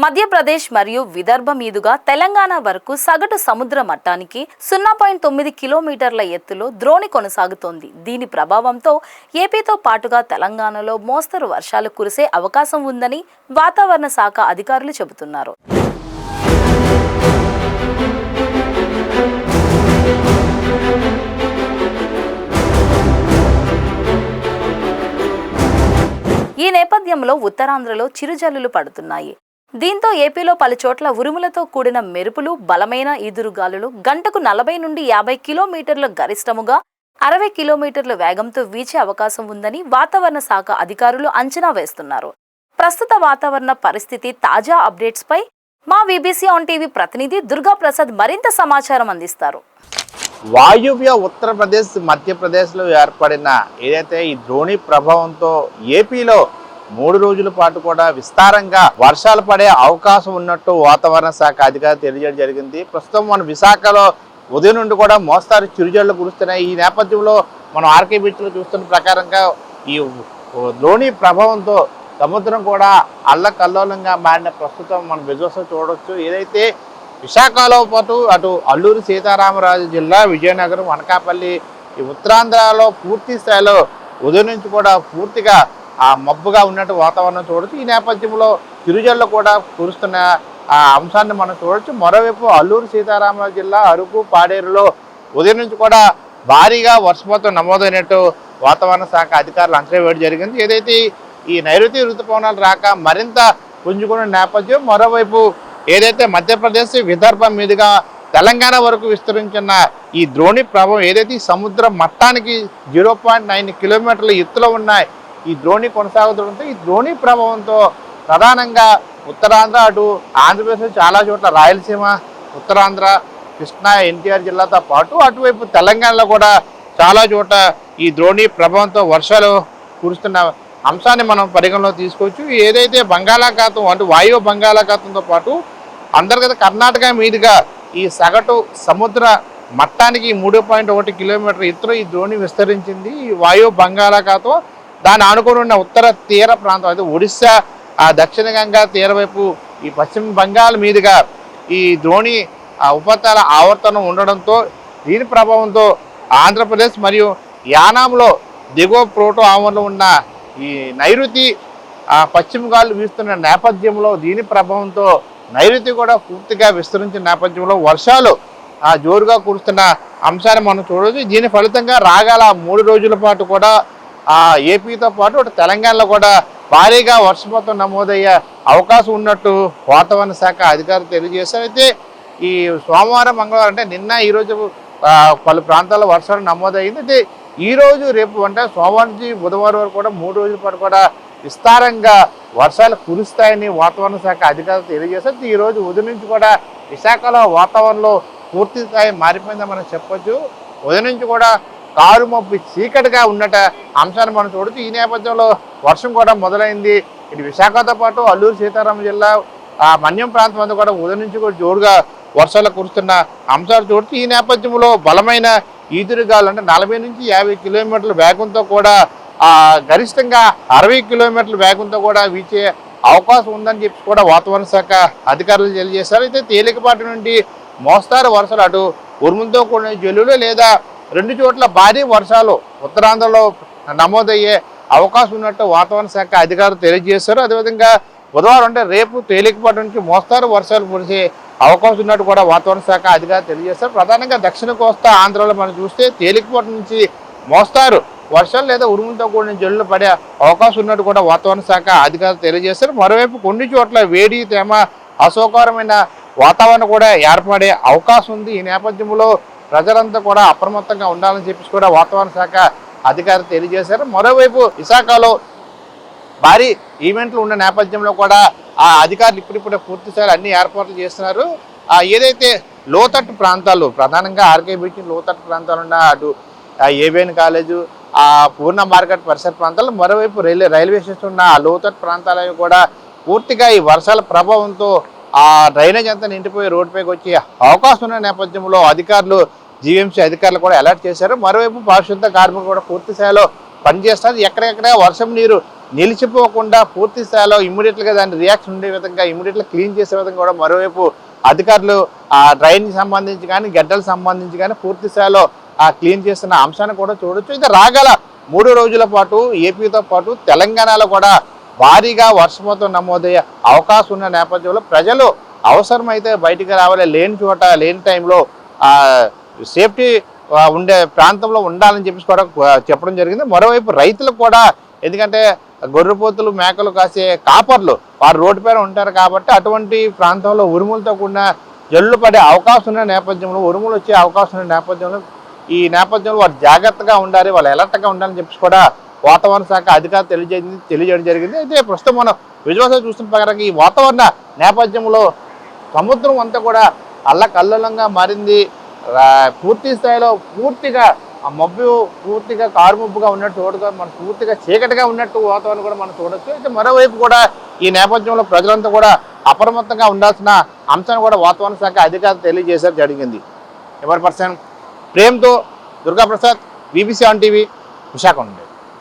మధ్యప్రదేశ్ మరియు విదర్భ మీదుగా తెలంగాణ వరకు సగటు సముద్ర మట్టానికి 0.9 కిలోమీటర్ల ఎత్తులో ద్రోణి కొనసాగుతోంది. దీని ప్రభావంతో ఏపీతో పాటుగా తెలంగాణలో మోస్తరు వర్షాలు కురిసే అవకాశం ఉందని వాతావరణ శాఖ అధికారులు చెబుతున్నారు. ఈ నేపథ్యంలో ఉత్తరాంధ్రలో చిరుజల్లులు పడుతున్నాయి. దీంతో ఏపీలో పలుచోట్ల ఉరుములతో కూడిన మెరుపులు, బలమైన ఈదురుగాలులు గంటకు 40 నుండి 50 కిలోమీటర్ల గరిష్టముగా 60 కిలోమీటర్ల వేగంతో వీచే అవకాశం ఉందని వాతావరణ శాఖ అధికారులు అంచనా వేస్తున్నారు. ప్రస్తుత వాతావరణ పరిస్థితి తాజా అప్డేట్స్ పై మా వీబీసీ ఆన్ టీవీ ప్రతినిధి దుర్గా ప్రసాద్ మరింత సమాచారం అందిస్తారు. వాయువ్య ఉత్తరప్రదేశ్, మధ్యప్రదేశ్లో ఏర్పడిన ఏదైతే ఈ ద్రోణి ప్రభావంతో ఏపీలో 3 రోజుల పాటు కూడా విస్తారంగా వర్షాలు పడే అవకాశం ఉన్నట్టు వాతావరణ శాఖ అధికారులు తెలియజేయడం జరిగింది. ప్రస్తుతం మన విశాఖలో ఉదయం నుండి కూడా మోస్తారు చిరుజల్లు కురుస్తున్నాయి. ఈ నేపథ్యంలో మనం ఆర్కే బీచ్లో చూస్తున్న ప్రకారంగా ఈ ద్రోణి ప్రభావంతో సముద్రం కూడా అల్లకల్లోలంగా మారిన ప్రస్తుతం మనం విజువల్స్ చూడవచ్చు. ఏదైతే విశాఖలో పాటు అటు అల్లూరు సీతారామరాజు జిల్లా, విజయనగరం, అనకాపల్లి, ఈ ఉత్తరాంధ్రలో పూర్తి స్థాయిలో ఉదయం నుంచి కూడా పూర్తిగా ఆ మబ్బుగా ఉన్నట్టు వాతావరణం చూడవచ్చు. ఈ నేపథ్యంలో చిరుజల్లు కూడా కురుస్తున్న ఆ అంశాన్ని మనం చూడవచ్చు. మరోవైపు అల్లూరు సీతారామరాజు జిల్లా, అరకు, పాడేరులో ఉదయం నుంచి కూడా భారీగా వర్షపాతం నమోదైనట్టు వాతావరణ శాఖ అధికారులు అంచనా వేయడం జరిగింది. ఏదైతే ఈ నైరుతి ఋతుపవనాలు రాక మరింత పుంజుకున్న నేపథ్యం, మరోవైపు ఏదైతే మధ్యప్రదేశ్, విదర్భ మీదుగా తెలంగాణ వరకు విస్తరించిన ఈ ద్రోణి ప్రభావం ఏదైతే సముద్ర మట్టానికి 0.9 కిలోమీటర్ల ఎత్తులో ఉన్నాయి ఈ ద్రోణి కొనసాగుతుంటే, ఈ ద్రోణి ప్రభావంతో ప్రధానంగా ఉత్తరాంధ్ర, అటు ఆంధ్రప్రదేశ్ చాలా చోట్ల రాయలసీమ, ఉత్తరాంధ్ర, కృష్ణా, ఎన్టీఆర్ జిల్లాతో పాటు అటువైపు తెలంగాణలో కూడా చాలా చోట్ల ఈ ద్రోణి ప్రభావంతో వర్షాలు కురుస్తున్న అంశాన్ని మనం పరిగణలో తీసుకోవచ్చు. ఏదైతే బంగాళాఖాతం అంటే వాయువ్య బంగాళాఖాతంతో పాటు అంతర్గత కర్ణాటక మీదుగా ఈ సగటు సముద్ర మట్టానికి 3.1 కిలోమీటర్ ఎత్తులో ఈ ద్రోణి విస్తరించింది. ఈ వాయువ్య బంగాళాఖాతం దాన్ని ఆనుకొని ఉన్న ఉత్తర తీర ప్రాంతం అయితే ఒడిశా, ఆ దక్షిణ గంగా తీర వైపు ఈ పశ్చిమ బంగాల్ మీదుగా ఈ ద్రోణి ఉపరితల ఆవర్తనం ఉండడంతో దీని ప్రభావంతో ఆంధ్రప్రదేశ్ మరియు యానాంలో దిగువ ప్రోటో ఆవరణలో ఉన్న ఈ నైరుతి పశ్చిమ గాలులు వీస్తున్న నేపథ్యంలో దీని ప్రభావంతో నైరుతి కూడా పూర్తిగా విస్తరించిన నేపథ్యంలో వర్షాలు జోరుగా కురుస్తున్న అంశాన్ని మనం చూడవచ్చు. దీని ఫలితంగా రాగల 3 రోజుల పాటు కూడా ఏపీతో పాటు అటు తెలంగాణలో కూడా భారీగా వర్షపాతం నమోదయ్యే అవకాశం ఉన్నట్టు వాతావరణ శాఖ అధికారులు తెలియజేశారు. అయితే ఈ సోమవారం, మంగళవారం అంటే నిన్న, ఈరోజు పలు ప్రాంతాల్లో వర్షాలు నమోదయ్యింది. అయితే ఈరోజు, రేపు అంటే సోమవారం నుంచి బుధవారం వరకు కూడా 3 రోజుల పాటు కూడా విస్తారంగా వర్షాలు కురుస్తాయని వాతావరణ శాఖ అధికారులు తెలియజేశారు. ఈరోజు ఉదయం నుంచి కూడా విశాఖలో వాతావరణంలో పూర్తి స్థాయి మారిపోయిందని మనం చెప్పొచ్చు. ఉదయం నుంచి కూడా కారు మబ్బు చీకటిగా ఉన్నట అంశాన్ని మనం చూడవచ్చు. ఈ నేపథ్యంలో వర్షం కూడా మొదలైంది. ఇటు విశాఖతో పాటు అల్లూరు సీతారామ జిల్లా, మన్యం ప్రాంతం అంతా కూడా ఉదయం నుంచి కూడా జోరుగా వర్షాలు కురుస్తున్న అంశాలు చూడవచ్చు. ఈ నేపథ్యంలో బలమైన ఈదురుగాలు అంటే 40 నుంచి 50 కిలోమీటర్ల వేగంతో కూడా గరిష్టంగా 60 కిలోమీటర్ల వేగంతో కూడా వీచే అవకాశం ఉందని చెప్పి కూడా వాతావరణ శాఖ అధికారులు తెలియజేశారు. అయితే తేలికపాటి నుండి మోస్తారు వర్షాలు, అటు ఉరుములతో కూడిన జల్లులు లేదా 2 చోట్ల భారీ వర్షాలు ఉత్తరాంధ్రలో నమోదయ్యే అవకాశం ఉన్నట్టు వాతావరణ శాఖ అధికారులు తెలియజేశారు. అదేవిధంగా బుధవారం అంటే రేపు తేలికపాటి నుంచి మోస్తారు వర్షాలు కురిసే అవకాశం ఉన్నట్టు కూడా వాతావరణ శాఖ అధికారులు తెలియజేశారు. ప్రధానంగా దక్షిణ కోస్తా ఆంధ్రలో మనం చూస్తే తేలికపాటి నుంచి మోస్తారు వర్షాలు లేదా ఉరుములతో కూడిన జల్లులు పడే అవకాశం ఉన్నట్టు కూడా వాతావరణ శాఖ అధికారులు తెలియజేశారు. మరోవైపు కొన్ని చోట్ల వేడి, తేమ, అసౌకర్యమైన వాతావరణం కూడా ఏర్పడే అవకాశం ఉంది. ఈ నేపథ్యంలో ప్రజలంతా కూడా అప్రమత్తంగా ఉండాలని చెప్పి కూడా వాతావరణ శాఖ అధికారులు తెలియజేశారు. మరోవైపు విశాఖలో భారీ ఈవెంట్లు ఉన్న నేపథ్యంలో కూడా ఆ అధికారులు ఇప్పుడిప్పుడే పూర్తి స్థాయిలో అన్ని ఏర్పాట్లు చేస్తున్నారు. ఏదైతే లోతట్టు ప్రాంతాలు, ప్రధానంగా ఆర్కే బీచ్ లోతట్టు ప్రాంతాలు ఉన్న అటు ఏబిఎన్ కాలేజు, పూర్ణ మార్కెట్ పరిసర ప్రాంతాలు, మరోవైపు రైల్వే స్టేషన్ ఉన్న లోతట్టు ప్రాంతాలవి కూడా పూర్తిగా ఈ వర్షాల ప్రభావంతో ఆ డ్రైనేజ్ అంతా నిండిపోయి రోడ్డుపైకి వచ్చే అవకాశం ఉన్న నేపథ్యంలో అధికారులు, జీవీఎంసీ అధికారులు కూడా అలర్ట్ చేశారు. మరోవైపు పారిశుద్ధ కార్మికులు కూడా పూర్తి స్థాయిలో పనిచేస్తారు. ఎక్కడెక్కడ వర్షం నీరు నిలిచిపోకుండా పూర్తి స్థాయిలో ఇమ్మీడియట్గా దాని రియాక్షన్ ఉండే విధంగా ఇమ్మీడియట్గా క్లీన్ చేసే విధంగా కూడా మరోవైపు అధికారులు ఆ డ్రైన్ సంబంధించి కానీ గడ్డలకు సంబంధించి కానీ పూర్తి స్థాయిలో క్లీన్ చేస్తున్న అంశాన్ని కూడా చూడొచ్చు. ఇది రాగల 3 రోజుల పాటు ఏపీతో పాటు తెలంగాణలో కూడా భారీగా వర్షపాతం నమోదయ్యే అవకాశం ఉన్న నేపథ్యంలో ప్రజలు అవసరమైతే బయటికి రావాలి, లేని చోట లేని టైంలో సేఫ్టీ ఉండే ప్రాంతంలో ఉండాలని చెప్పేసి కూడా చెప్పడం జరిగింది. మరోవైపు రైతులకు కూడా, ఎందుకంటే గొర్రెపోతులు మేకలు కాసే కాపర్లు వారు రోడ్డు పైన ఉంటారు కాబట్టి అటువంటి ప్రాంతంలో ఉరుములతో కూడిన జల్లు పడే అవకాశం ఉన్న నేపథ్యంలో, ఉరుములు వచ్చే అవకాశం ఉన్న నేపథ్యంలో ఈ నేపథ్యంలో వారు జాగ్రత్తగా ఉండాలి, వాళ్ళు అలర్ట్గా ఉండాలని చెప్పేసి కూడా వాతావరణ శాఖ అధికారులు తెలియజేయడం జరిగింది. అయితే ప్రస్తుతం మనం విజువల్స్ చూస్తున్న ప్రకారం ఈ వాతావరణ నేపథ్యంలో సముద్రం అంతా కూడా అల్లకల్లోలంగా మారింది. పూర్తి స్థాయిలో పూర్తిగా ఆ మబ్బు పూర్తిగా కారు మబ్బుగా ఉన్నట్టు చూడగా మనం పూర్తిగా చీకటిగా ఉన్నట్టు వాతావరణం కూడా మనం చూడొచ్చు. అయితే మరోవైపు కూడా ఈ నేపథ్యంలో ప్రజలంతా కూడా అప్రమత్తంగా ఉండాల్సిన అంశాన్ని కూడా వాతావరణ శాఖ అధికారులు తెలియజేశారు జరిగింది. ఎవరి పర్సన్ ప్రేమ్తో Durgaprasad, BBC on TV, Visakha నుండి.